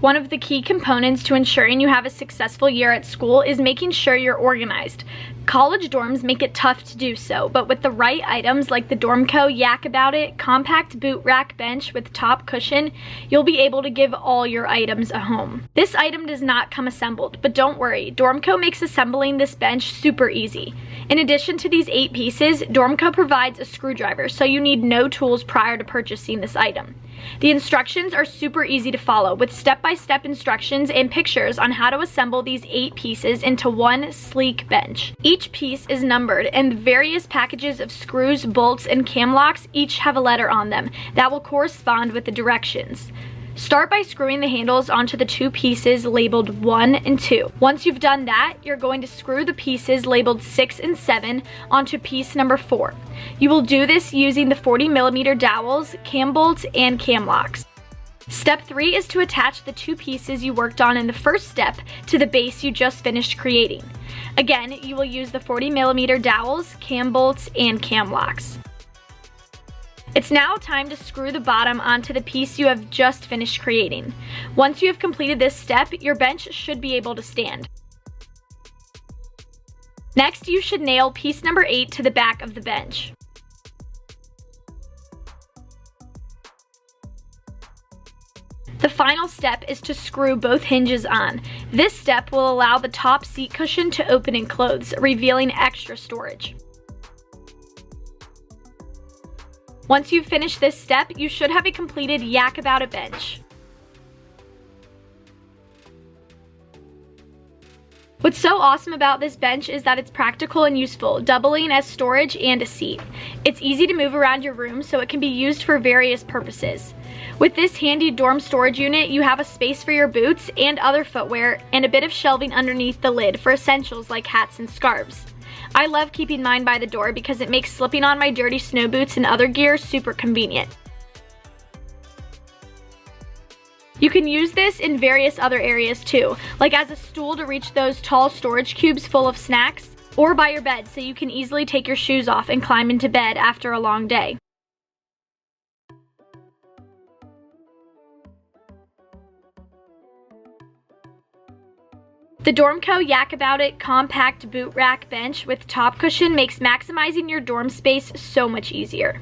One of the key components to ensuring you have a successful year at school is making sure you're organized. College dorms make it tough to do so, but with the right items like the Dormco Yak About It compact boot rack bench with top cushion, you'll be able to give all your items a home. This item does not come assembled, but don't worry, Dormco makes assembling this bench super easy. In addition to these 8 pieces, Dormco provides a screwdriver, so you need no tools prior to purchasing this item. The instructions are super easy to follow, with step-by-step instructions and pictures on how to assemble these 8 pieces into one sleek bench. Each piece is numbered, and the various packages of screws, bolts, and cam locks each have a letter on them that will correspond with the directions. Start by screwing the handles onto the 2 pieces labeled 1 and 2. Once you've done that, you're going to screw the pieces labeled 6 and 7 onto piece number 4. You will do this using the 40mm dowels, cam bolts, and cam locks. Step 3 is to attach the 2 pieces you worked on in the first step to the base you just finished creating. Again, you will use the 40mm dowels, cam bolts, and cam locks. It's now time to screw the bottom onto the piece you have just finished creating. Once you have completed this step, your bench should be able to stand. Next, you should nail piece number 8 to the back of the bench. The final step is to screw both hinges on. This step will allow the top seat cushion to open and close, revealing extra storage. Once you've finished this step, you should have a completed Yak About It bench. What's so awesome about this bench is that it's practical and useful, doubling as storage and a seat. It's easy to move around your room, so it can be used for various purposes. With this handy dorm storage unit, you have a space for your boots and other footwear, and a bit of shelving underneath the lid for essentials like hats and scarves. I love keeping mine by the door because it makes slipping on my dirty snow boots and other gear super convenient. You can use this in various other areas too, like as a stool to reach those tall storage cubes full of snacks, or by your bed so you can easily take your shoes off and climb into bed after a long day. The Dormco Yak About It compact boot rack bench with top cushion makes maximizing your dorm space so much easier.